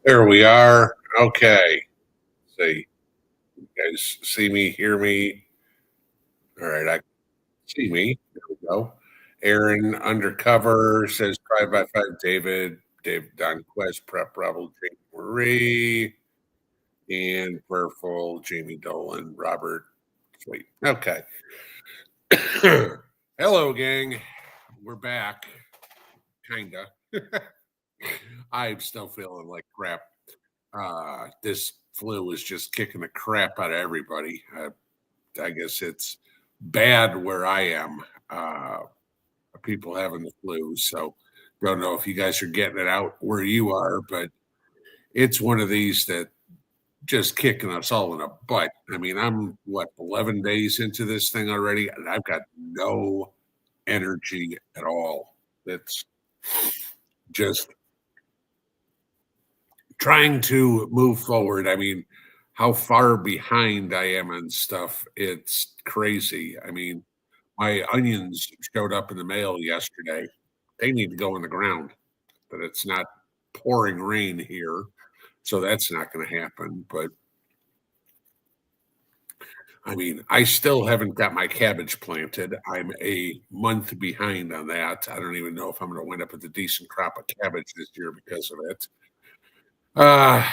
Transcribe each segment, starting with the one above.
There we are. Okay. See, you guys see me, hear me. All right, I can see me. There we go. Aaron undercover says try by five. David Don Quest, Prep Rebel, Jake Marie, and Prayerful, Jamie Dolan, Robert. Sweet. Okay. Hello, gang. We're back. Kinda. I'm still feeling like crap. This flu is just kicking the crap out of everybody. I guess it's bad where I am. People having the flu, so don't know if you guys are getting it out where you are, but it's one of these that just kicking us all in the butt. I mean, I'm what 11 days into this thing already, and I've got no energy at all. It's just trying to move forward. I mean, how far behind I am on stuff, it's crazy. I mean, my onions showed up in the mail yesterday. They need to go in the ground, but it's not pouring rain here, so that's not going to happen. But I mean, I still haven't got my cabbage planted. I'm a month behind on that. I don't even know if I'm going to wind up with a decent crop of cabbage this year because of it. Uh,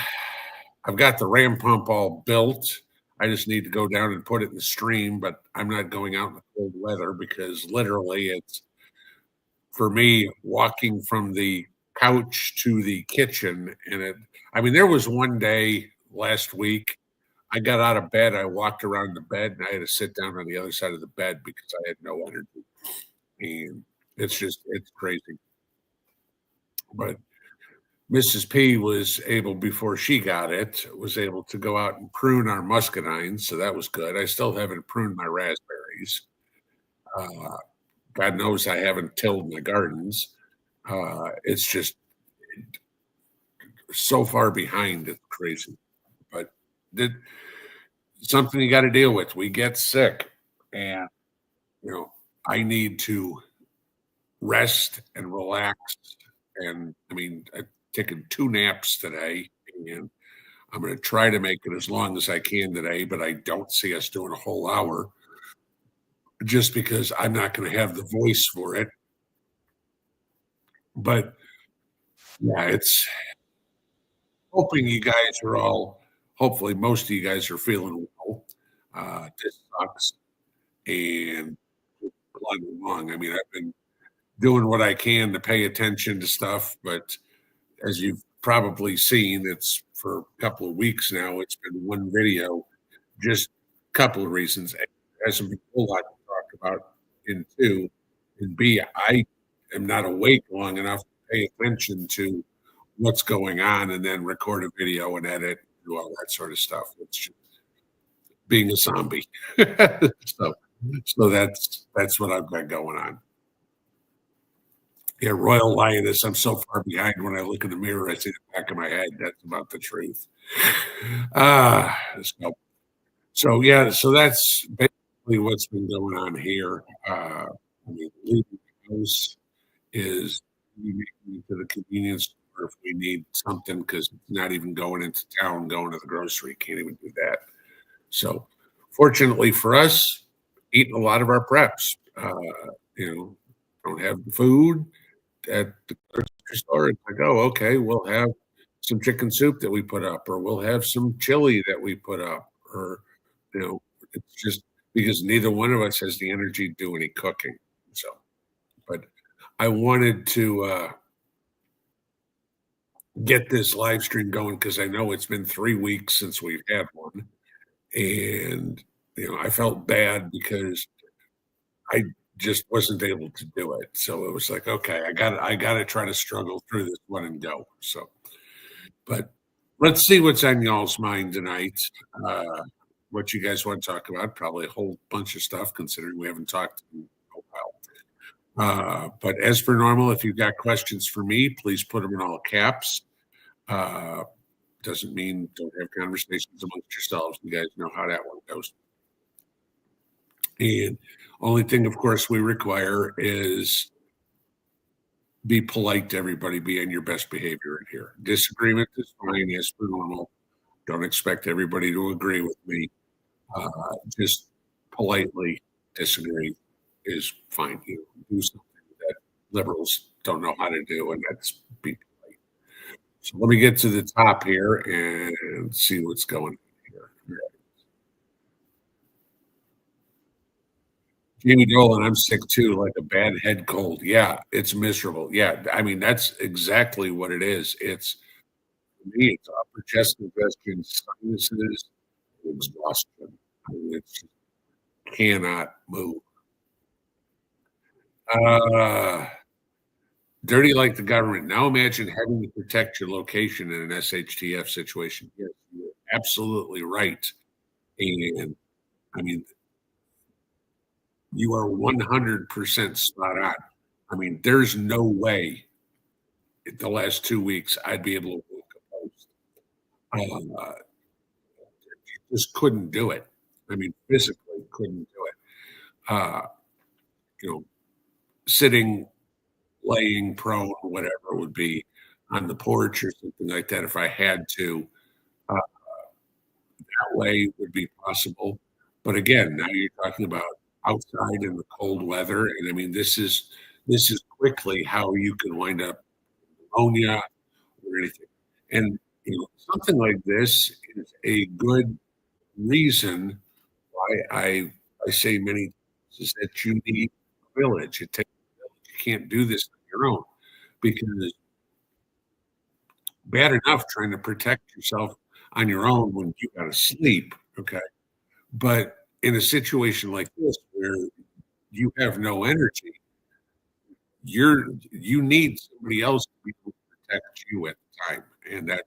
I've got the ram pump all built. I just need to go down and put it in the stream, but I'm not going out in the cold weather because literally it's for me walking from the couch to the kitchen. And I mean, there was one day last week, I got out of bed, I walked around the bed, and I had to sit down on the other side of the bed because I had no energy. And it's crazy. But Mrs. P was able, before she got it, was able to go out and prune our muscadines. So that was good. I still haven't pruned my raspberries. Uh, God knows I haven't tilled my gardens. It's just so far behind. It's crazy. But did something you got to deal with. We get sick, and I need to rest and relax. And I mean, I've taken 2 naps today, and I'm going to try to make it as long as I can today, but I don't see us doing a whole hour just because I'm not going to have the voice for it. But yeah, it's hoping you guys are all, hopefully, most of you guys are feeling well. This sucks and plugging along. I mean, I've been doing what I can to pay attention to stuff, but as you've probably seen, it's for a couple of weeks now. It's been one video, just a couple of reasons. A, there hasn't been a whole lot to talk about, and two, and B, I am not awake long enough to pay attention to what's going on and then record a video and edit and do all that sort of stuff. It's just being a zombie. so so that's what I've got going on. Yeah, Royal Lioness. I'm so far behind when I look in the mirror, I see the back of my head. That's about the truth. Ah, so yeah, so that's basically what's been going on here. I mean, leaving the house is we make it to the convenience store if we need something because it's not even going into town, going to the grocery. Can't even do that. So, fortunately for us, eating a lot of our preps. You know, don't have the food at the grocery store. It's like, oh, okay, we'll have some chicken soup that we put up, or we'll have some chili that we put up, or you know, it's just because neither one of us has the energy to do any cooking. So, but I wanted to get this live stream going because I know it's been 3 weeks since we've had one, and I felt bad because I just wasn't able to do it. So it was like, okay, I got to try to struggle through this one and go. So, but let's see what's on y'all's mind tonight. Uh, what you guys want to talk about? Probably a whole bunch of stuff, considering we haven't talked in a while. But as per normal, if you've got questions for me, please put them in all caps. Uh, doesn't mean don't have conversations amongst yourselves. You guys know how that one goes. And only thing, of course, we require is be polite to everybody, be on your best behavior in here. Disagreement is fine, as per normal. Don't expect everybody to agree with me. Just politely disagree is fine. You do something that liberals don't know how to do, and that's be polite. So let me get to the top here and see what's going on here. Jamie Dolan, I'm sick too, like a bad head cold. Yeah, it's miserable. Yeah, I mean, that's exactly what it is. It's for me, it's upper chest congestion, sinuses, exhaustion. I mean, it's cannot move. Uh, dirty like the government. Now imagine having to protect your location in an SHTF situation. Yes, you're absolutely right. And I mean, you are 100% spot on. I mean, there's no way the last 2 weeks I'd be able to work a post. Uh, just couldn't do it. I mean, physically couldn't do it. Uh, you know, sitting, laying prone, whatever would be on the porch or something like that if I had to. That way would be possible. But again, now you're talking about outside in the cold weather, and I mean, this is quickly how you can wind up pneumonia or anything. And something like this is a good reason why I say many times is that you need a village. It takes a village. You can't do this on your own because bad enough trying to protect yourself on your own when you got to sleep. Okay. But in a situation like this where you have no energy, you need somebody else to be able to protect you at the time. And that's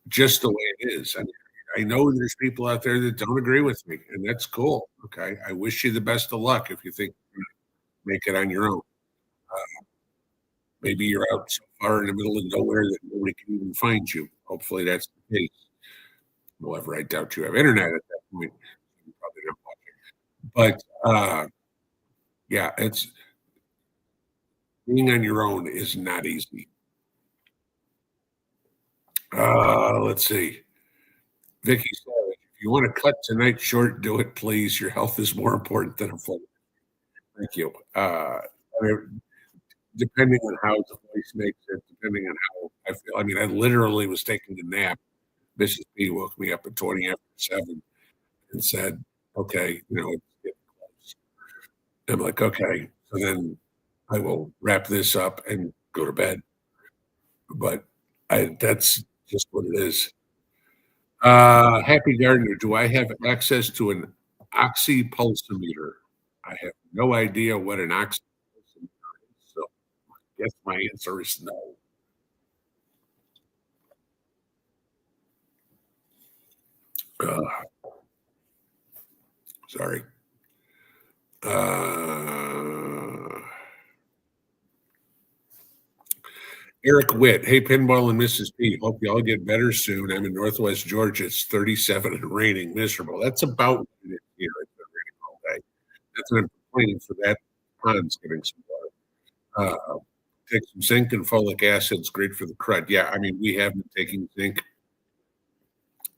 just the way it is. I mean, I know there's people out there that don't agree with me, and that's cool. Okay. I wish you the best of luck if you think you can make it on your own. Maybe you're out so far in the middle of nowhere that nobody can even find you. Hopefully that's the case. However, I doubt you have internet at that point. You probably don't. But yeah, it's being on your own is not easy. Let's see. Vicky Savage, if you want to cut tonight short, do it, please. Your health is more important than a phone. Thank you. I mean, depending on how the voice makes it, depending on how I feel. I mean, I literally was taking a nap. Mrs. P woke me up at 20 after 7 and said, okay, it's getting close. I'm like, okay. So then I will wrap this up and go to bed. But that's just what it is. Happy Gardener, do I have access to an oxypulsometer? I have no idea what an oxypulsometer is, so I guess my answer is no. Uh, sorry. Uh, Eric Witt, hey, Pinball and Mrs. P, hope you all get better soon. I'm in Northwest Georgia. It's 37 and raining, miserable. That's about what it is here. It's been raining all day. That's what I'm complaining for that pond's getting some water. Take some zinc and folic acid. It's great for the crud. Yeah, I mean, we have been taking zinc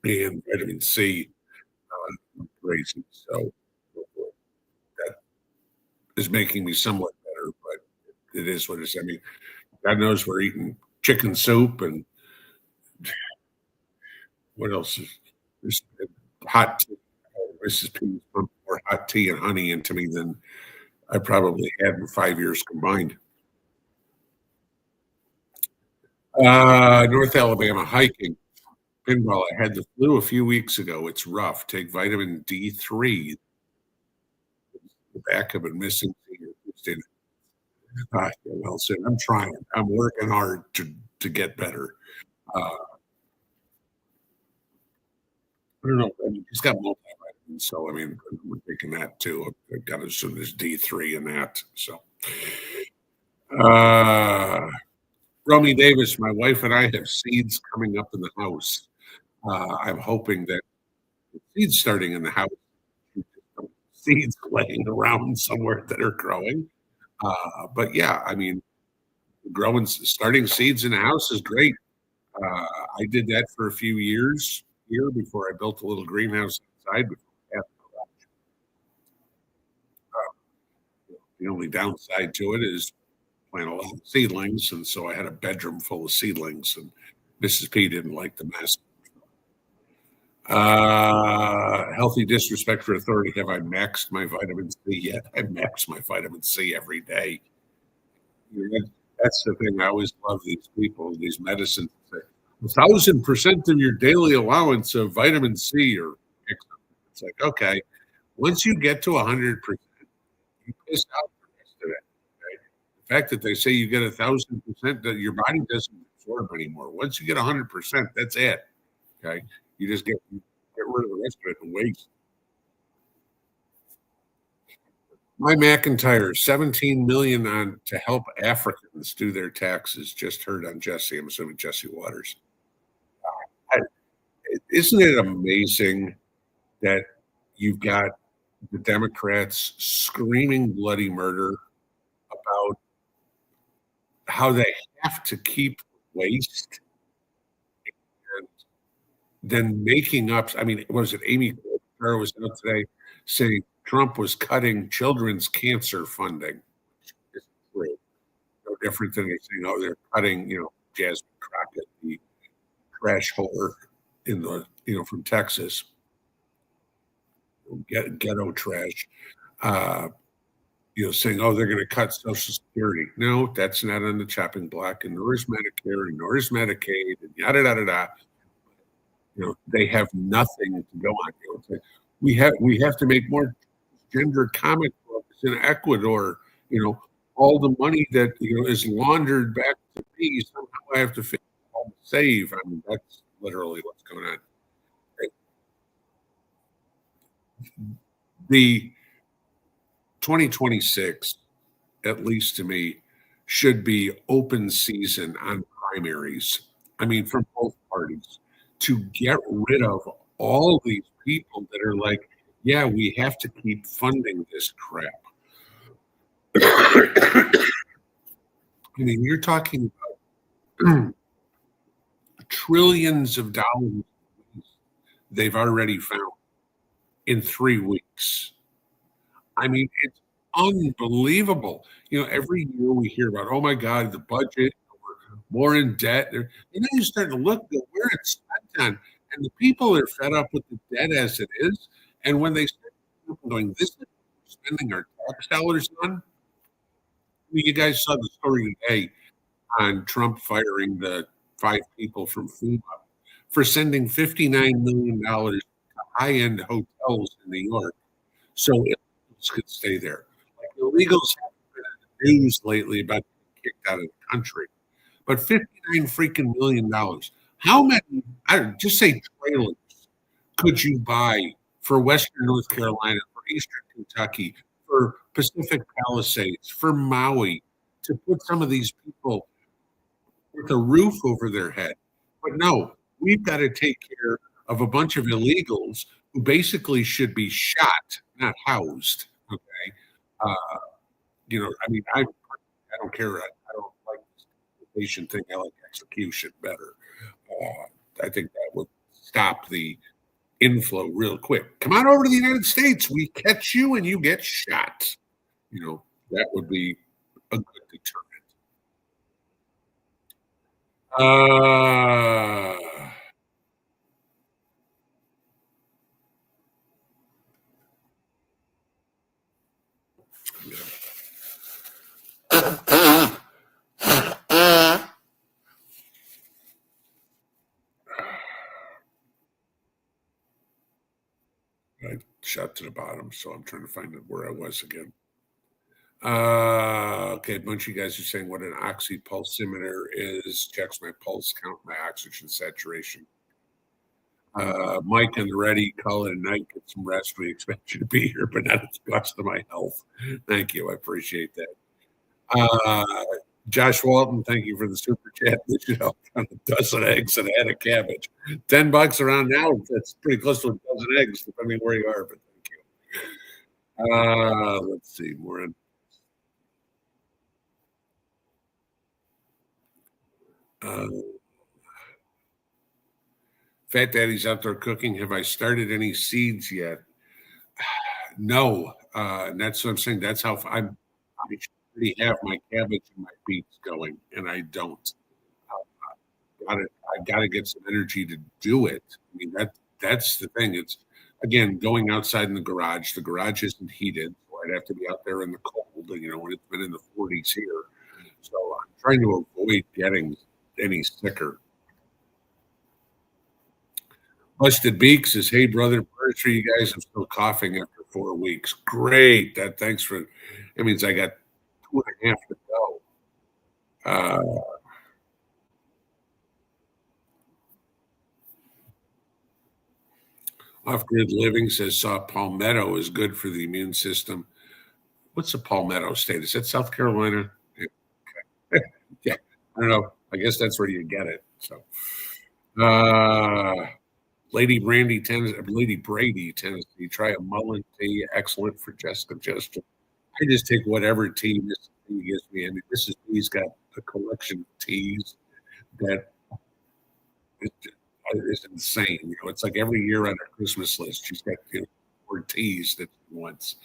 and vitamin C crazy. So that is making me somewhat better, but it is what it is. I mean, God knows we're eating chicken soup and what else is there's hot tea. Mrs. P pumped more hot tea and honey into me than I probably had in 5 years combined. North Alabama hiking. Pinball. I had the flu a few weeks ago. It's rough. Take vitamin D3. The back have been missing. Yeah, well said. I'm trying. I'm working hard to get better. I don't know. I mean, he's got multivitamins, so I mean, we're taking that too. I've got as soon as D3 in that. So, uh, Romy Davis, my wife and I have seeds coming up in the house. I'm hoping that seeds starting in the house, seeds laying around somewhere that are growing. But yeah, I mean, starting seeds in a house is great. Uh, I did that for a few years here before I built a little greenhouse inside. The only downside to it is plant a lot of seedlings, and so I had a bedroom full of seedlings, and Mrs. P didn't like the mess. Healthy disrespect for authority. Have I maxed my vitamin C yet? I max my vitamin C every day. You know, that's the thing. I always love these people, these medicines. Say, 1,000% of your daily allowance of vitamin C or it's like, okay, once you get to 100%, you piss out the rest of it. Right? The fact that they say you get 1,000%, that your body doesn't absorb anymore. Once you get 100%, that's it. Okay, you just get rid of the rest of it and waste. My McIntyre, 17 million on to help Africans do their taxes. Just heard on Jesse. I'm assuming Jesse Waters. I, isn't it amazing that you've got the Democrats screaming bloody murder about how they have to keep waste and then making up. I mean, was it Amy Klobuchar was out today saying Trump was cutting children's cancer funding? It's true. No different than they saying, oh, they're cutting, Jasmine Crockett, the trash hauler in the, from Texas, ghetto trash. Uh, saying, oh, they're going to cut Social Security. No, that's not on the chopping block, and nor is Medicare, and nor is Medicaid, and yada, yada, yada. They have nothing to go on. We have to make more gender comic books in Ecuador. All the money that is laundered back to me, somehow I have to save. I mean, that's literally what's going on. The 2026, at least to me, should be open season on primaries. I mean, from both parties to get rid of all these people that are like, yeah, we have to keep funding this crap. I mean, you're talking about trillions of dollars they've already found in 3 weeks. I mean, it's unbelievable. Every year we hear about, oh my God, the budget, we're more in debt. And then you start to look at where it's spent on, and the people are fed up with the debt as it is. And when they start going, this is what we're spending our tax dollars on. I mean, you guys saw the story today on Trump firing the 5 people from FEMA for sending $59 million to high-end hotels in New York so illegals could stay there. Like illegals have been in the news lately about being kicked out of the country, but $59 freaking million. How many? I don't just say trailers could you buy for Western North Carolina, for Eastern Kentucky, for Pacific Palisades, for Maui, to put some of these people with a roof over their head? But no, we've got to take care of a bunch of illegals who basically should be shot, not housed. Okay, uh, I mean, I don't care. I don't like the patient thing. I like execution better. I think that would stop the inflow real quick. Come on over to the United States. We catch you and you get shot. That would be a good deterrent. Uh, I shot to the bottom, so I'm trying to find where I was again. Okay, a bunch of you guys are saying what an oxypulsimeter is. Checks my pulse, count my oxygen saturation. Mike and the ready, call it a night, get some rest. We expect you to be here, but not at the cost of my health. Thank you. I appreciate that. Josh Walton, thank you for the super chat. We should help on a dozen eggs and a head of cabbage. $10 around now. That's pretty close to a dozen eggs, depending where you are. But thank you. Let's see. We're in. Uh, Fat Daddy's outdoor cooking. Have I started any seeds yet? No, and that's what I'm saying. That's how I should already have my cabbage and my beets going, and I don't. Gotta, I gotta get some energy to do it. I mean that's the thing. It's again going outside in the garage. The garage isn't heated, so I'd have to be out there in the cold. When it's been in the 40s here. So I'm trying to avoid getting any sicker. Busted Beak says, "Hey brother, prayers for you guys. I'm still coughing after 4 weeks. Great. Thanks for. That means I got 2.5 to go. Uh, Off grid living says saw palmetto is good for the immune system. What's a palmetto state? Is that South Carolina? Yeah, I don't know. I guess that's where you get it. So, uh, Lady Brady, Tennessee. Try a mullen tea, excellent for chest congestion. I just take whatever tea Mrs. Tea gives me. I mean, Mrs. T's got a collection of teas that is insane. It's like every year on her Christmas list, she's got 4 teas that she wants.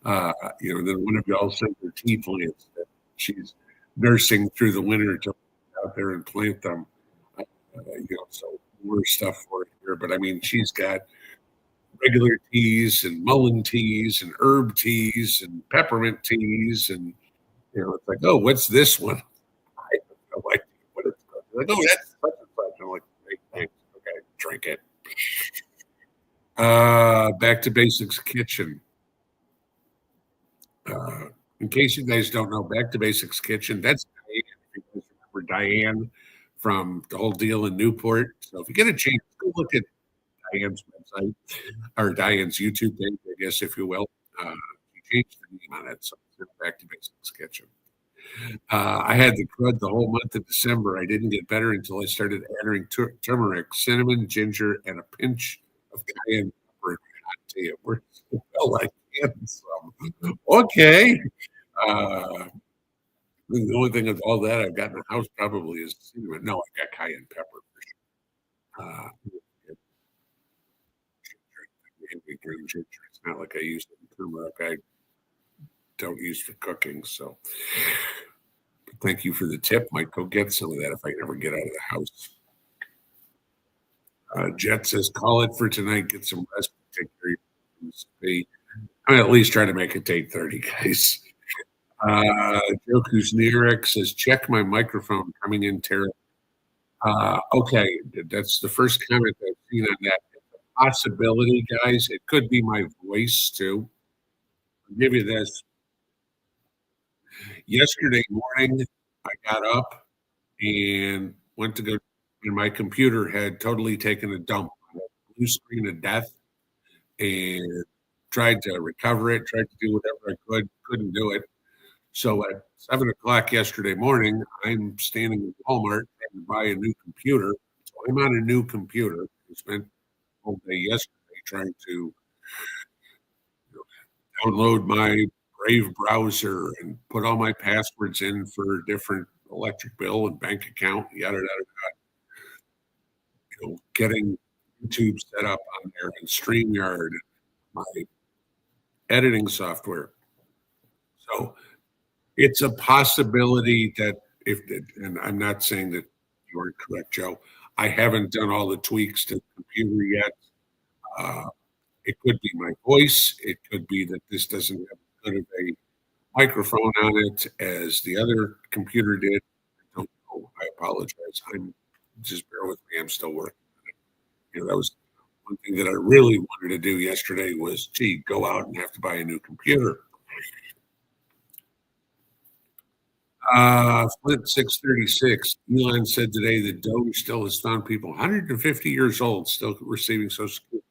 Then one of y'all sent her tea plants that she's nursing through the winter to out there and plant them. So more stuff for her here. But I mean, she's got regular teas and mullein teas and herb teas and peppermint teas, and it's like, oh, what's this one? I have no idea what it's called. They're like, oh, that's such and such. I'm like, great, thanks. Okay, drink it. Back to Basics Kitchen. Uh, in case you guys don't know, Back to Basics Kitchen, that's Diane. If you guys remember Diane from the whole deal in Newport. So if you get a chance, go look at Diane's website or Diane's YouTube page, I guess, if you will. She changed the name on it, so it's Back to Basics Kitchen. I had the crud the whole month of December. I didn't get better until I started adding turmeric, cinnamon, ginger, and a pinch of cayenne pepper in my hot tea. It worked so well like some. Okay. Uh, the only thing of all that I've got in the house probably is cinnamon. No, I got cayenne pepper for sure. Green ginger. It's not like I use turmeric. I don't use for cooking. So thank you for the tip. Might go get some of that if I never get out of the house. Jet says, call it for tonight. Get some rest. Take care of your I at least try to make it to 8:30, guys. Joe Kuzniak says, check my microphone coming in terrible. Okay, that's the first comment I've seen on that. Possibility, guys. It could be my voice too. I'll give you this. Yesterday morning, I got up and went to go, and my computer had totally taken a dump, blue screen of death, and tried to recover it, tried to do whatever I could, couldn't do it. So at 7 o'clock yesterday morning, I'm standing in Walmart and to buy a new computer. So I'm on a new computer. I spent all day yesterday trying to download my Brave browser and put all my passwords in for different electric bill and bank account, yada yada. Getting YouTube set up on there and StreamYard, my editing software. So it's a possibility that and I'm not saying that you aren't correct, Joe. I haven't done all the tweaks to the computer yet. Uh, it could be my voice. It could be that this doesn't have as good of a microphone on it as the other computer did. I don't know. I apologize. Just bear with me. I'm still working. That was one thing that I really wanted to do yesterday was, go out and have to buy a new computer. Flint 636. Elon said today that Doge still has found people 150 years old still receiving Social Security.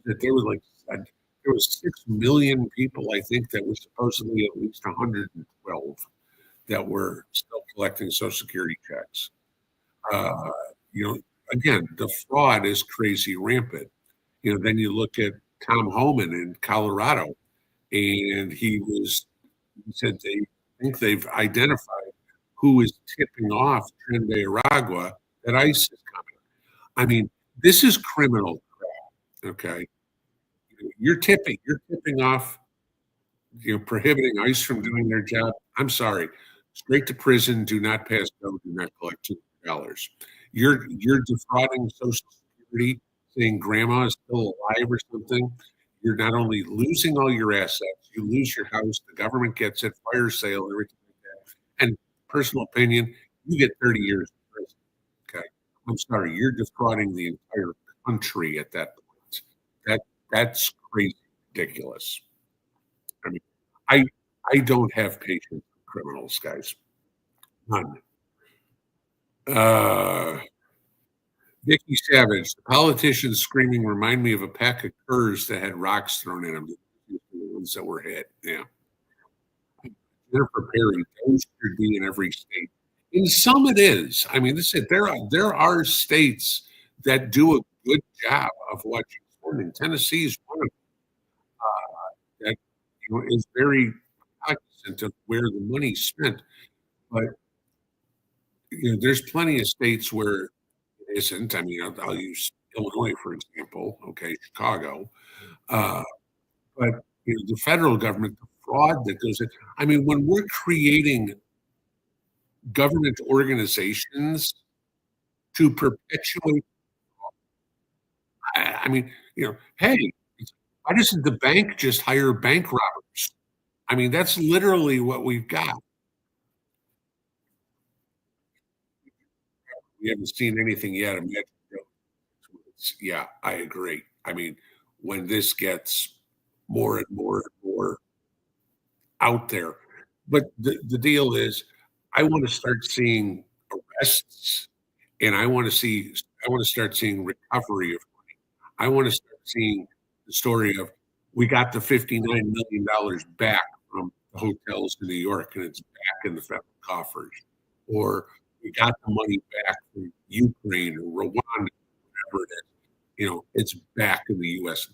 That there was there was 6 million people, I think, that were supposedly at least 112 that were still collecting Social Security checks. Uh, Again, the fraud is crazy rampant. Then you look at Tom Homan in Colorado, and he said they think they've identified who is tipping off Tren de Aragua that ICE is coming. I mean, this is criminal, okay? You're tipping off, prohibiting ICE from doing their job. I'm sorry. Straight to prison, do not pass go, do not collect $200. You're defrauding Social Security, saying grandma is still alive or something. You're not only losing all your assets, you lose your house, the government gets it, fire sale, everything like that. And personal opinion, you get 30 years in prison. Okay. I'm sorry, you're defrauding the entire country at that point. That that's crazy ridiculous. I mean, I I don't have patience with criminals, guys. None. Uh, Vicky Savage, the politicians screaming remind me of a pack of curs that had rocks thrown in them. The ones that were hit. Yeah. Jennifer Perry, those should be in every state. In some, it is. I mean, this is there are states that do a good job of watching spending. Tennessee is one of that is very cognizant of where the money's spent. But there's plenty of states where it isn't. I mean, I'll use Illinois for example. Okay, Chicago, uh, but the federal government, the fraud that goes in. I mean, when we're creating government organizations to perpetuate, I mean, hey, why doesn't the bank just hire bank robbers? I mean, that's literally what we've got. We haven't seen anything yet. Yeah, I agree. I mean, when this gets more and more and more out there, but the deal is, I want to start seeing arrests, and I want to start seeing recovery of money. I want to start seeing the story of we got the $59 million back from the hotels in New York, and it's back in the federal coffers, or we got the money back from Ukraine or Rwanda, whatever it is. It's back in the U.S.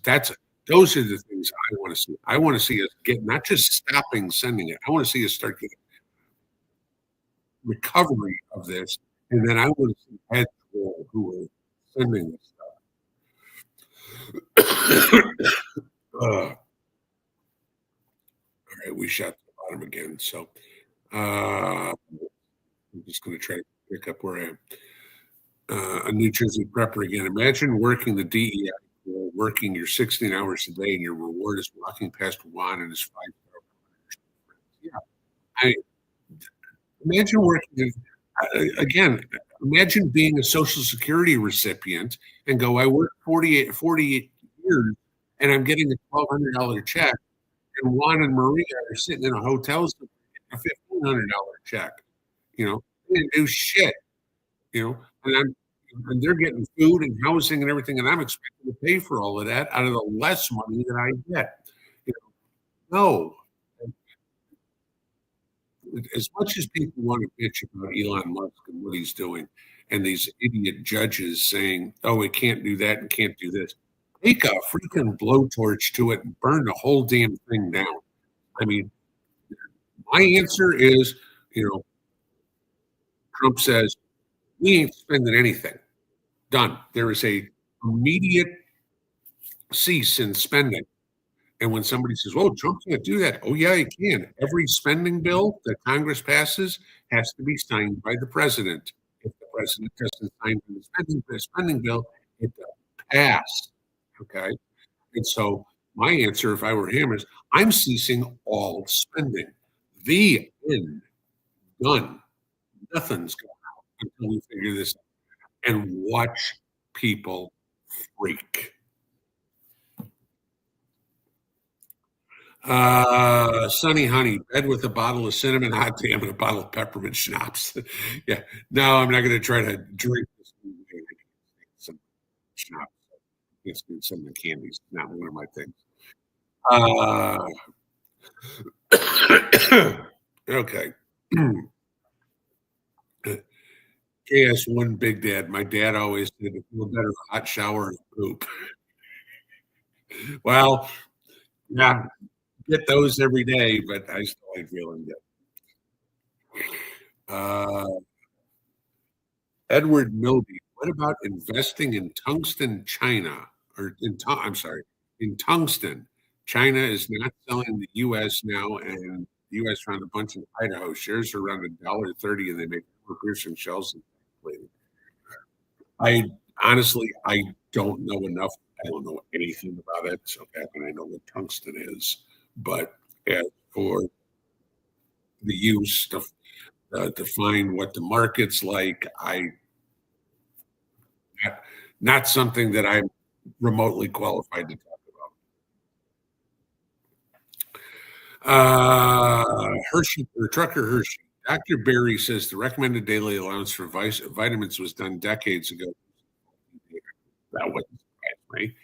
Those are the things I want to see. I want to see us get not just stopping sending it. I want to see us start getting recovery of this, and then I want to see heads roll who are sending this stuff. All right, we shot the bottom again. So I'm just going to try to pick up where I am. A New Jersey prepper again. Imagine working the DEI, working your 16 hours a day, and your reward is walking past Juan and his 5 Yeah, I imagine working again. Imagine being a Social Security recipient and go, I worked 48 years, and I'm getting a $1,200 check, and Juan and Maria are sitting in a hotel getting a $1,500 check. They didn't do shit. And they're getting food and housing and everything, and I'm expected to pay for all of that out of the less money that I get. You no, as much as people want to bitch about Elon Musk and what he's doing, and these idiot judges saying, "Oh, it can't do that and can't do this," take a freaking blowtorch to it and burn the whole damn thing down. I mean, my answer is, you know, Trump says we ain't spending anything. Done. There is a immediate cease in spending. And when somebody says, "Oh, Trump can't do that," oh yeah, he can. Every spending bill that Congress passes has to be signed by the president. If the president doesn't sign the spending bill, it doesn't pass. Okay, and so my answer, if I were him, is I'm ceasing all spending. The end. Done. Nothing's going out until we figure this out and watch people freak. Sunny Honey, bed with a bottle of cinnamon hot damn and a bottle of peppermint schnapps. Yeah, no, I'm not going to try to drink this. Some schnapps. It's some of the candies. Not one of my things. Okay. KS1 Big Dad. My dad always said it feel better a hot shower and poop. Well, yeah, get those every day, but I still ain't feeling good. Uh, Edward Milby, what about investing in tungsten China or I'm sorry, in tungsten? China is not selling the US now, and the US found a bunch in Idaho. Shares are around $1.30, and they make piercing shells. I honestly, I don't know enough. I don't know anything about it. So, and I know what tungsten is, but as for the use to define what the market's like, not, not something that I'm remotely qualified to talk about. Hershey or Trucker Hershey. Dr. Berry says the recommended daily allowance for vitamins was done decades ago. That wouldn't surprise me.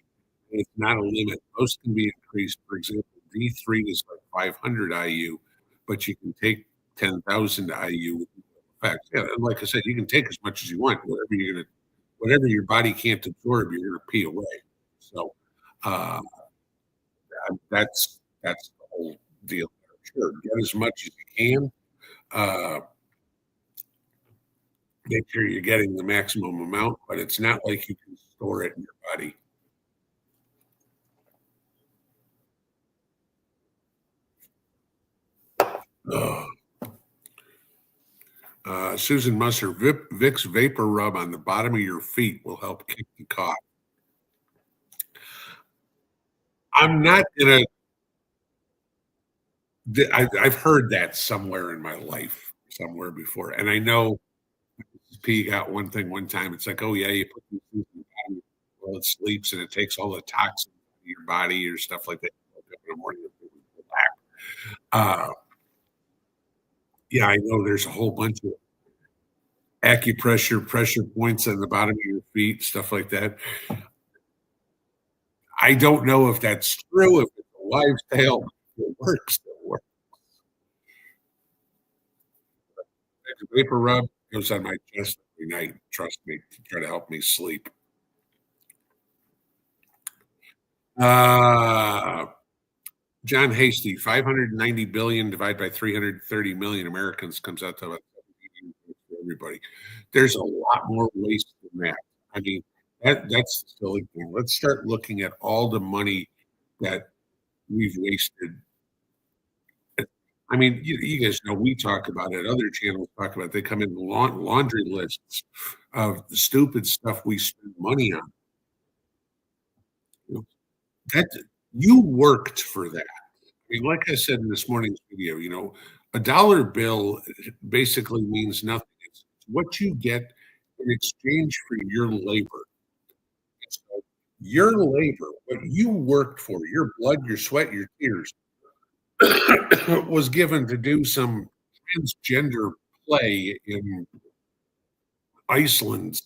It's not a limit. Most can be increased. For example, D3 is like 500 IU, but you can take 10,000 IU with no effect. Yeah, and like I said, you can take as much as you want. Whatever your body can't absorb, you're gonna pee away. So uh, that's the whole deal. Sure, get as much as you can. Uh, Make sure you're getting the maximum amount, but it's not like you can store it in your body. Ugh. Susan Musser, Vicks Vapor Rub on the bottom of your feet will help kick the cough. I'm not gonna. I've heard that somewhere in my life, somewhere before, and I know P got one thing one time. It's like, oh yeah, you put these things in the body while it sleeps, and it takes all the toxins out of your body or stuff like that. You wake up in the morning, uh, yeah, I know. There's a whole bunch of acupressure, pressure points on the bottom of your feet, stuff like that. I don't know if that's true, if it's a lifestyle, if it works. It works. The vapor rub goes on my chest every night. Trust me, to try to help me sleep. Uh, John Hasty, 590 billion divided by 330 million Americans comes out to about 17 for everybody. There's a lot more waste than that. I mean, that's the silly thing. Let's start looking at all the money that we've wasted. I mean, you guys know we talk about it. Other channels talk about it. They come in laundry lists of the stupid stuff we spend money on. You know, that you worked for that. I mean, like I said in this morning's video, a dollar bill basically means nothing. It's what you get in exchange for your labor. So your labor, what you worked for, your blood, your sweat, your tears, was given to do some transgender play in Iceland.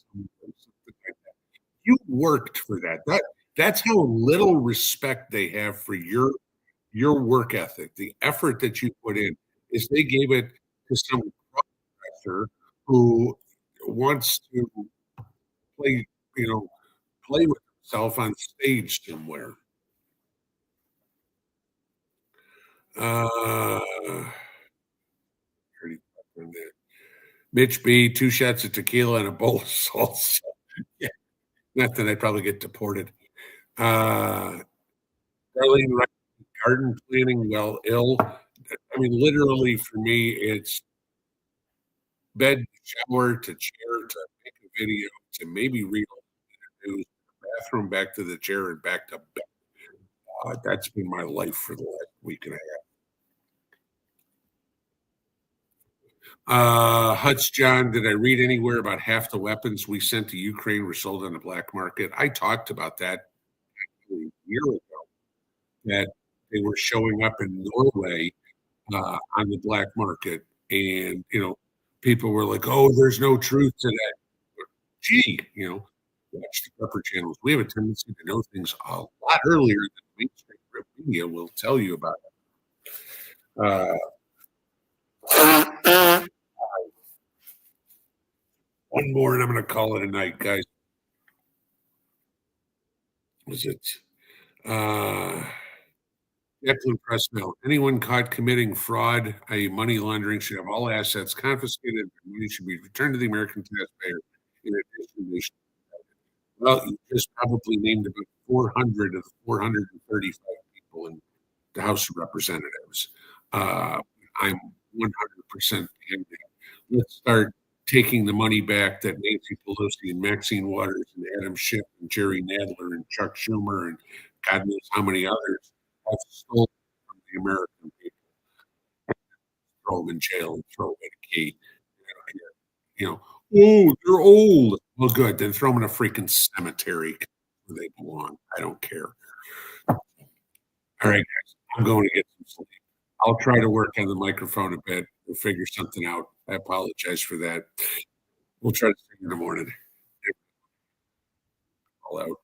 You worked for that. That's how little respect they have for your work ethic, the effort that you put in, is they gave it to some professor who wants to play, you know, play with himself on stage somewhere. Uh, Mitch B, 2 shots of tequila and a bowl of salsa. Yeah, not that I'd probably get deported. Uh, Darlene, Wright, garden planning while ill. I mean, literally for me, it's bed, shower, to chair, to make a video, to maybe read the news, bathroom, back to the chair, and back to bed. That's been my life for the last week and a half. Huts John, did I read anywhere about half the weapons we sent to Ukraine were sold on the black market? I talked about that a year ago, that they were showing up in Norway on the black market. And, people were like, oh, there's no truth to that. Gee, watch the upper channels. We have a tendency to know things a lot earlier than mainstream media will tell you about it. One more, and I'm going to call it a night, guys. Was it? Declan Presnell, anyone caught committing fraud, i.e. money laundering, should have all assets confiscated and money should be returned to the American taxpayer. In addition, they should, well, you just probably named about 400 of the 435 people in the House of Representatives. Uh, I'm 100% behind that. Let's start taking the money back that Nancy Pelosi and Maxine Waters and Adam Schiff and Jerry Nadler and Chuck Schumer and God knows how many others have stolen from the American people. Throw them in jail and throw away the key. You know, oh, they're old. Well, good. Then throw them in a freaking cemetery where they belong. I don't care. All right, guys, I'm going to get some sleep. I'll try to work on the microphone a bit and figure something out. I apologize for that. We'll try to see you in the morning. All out.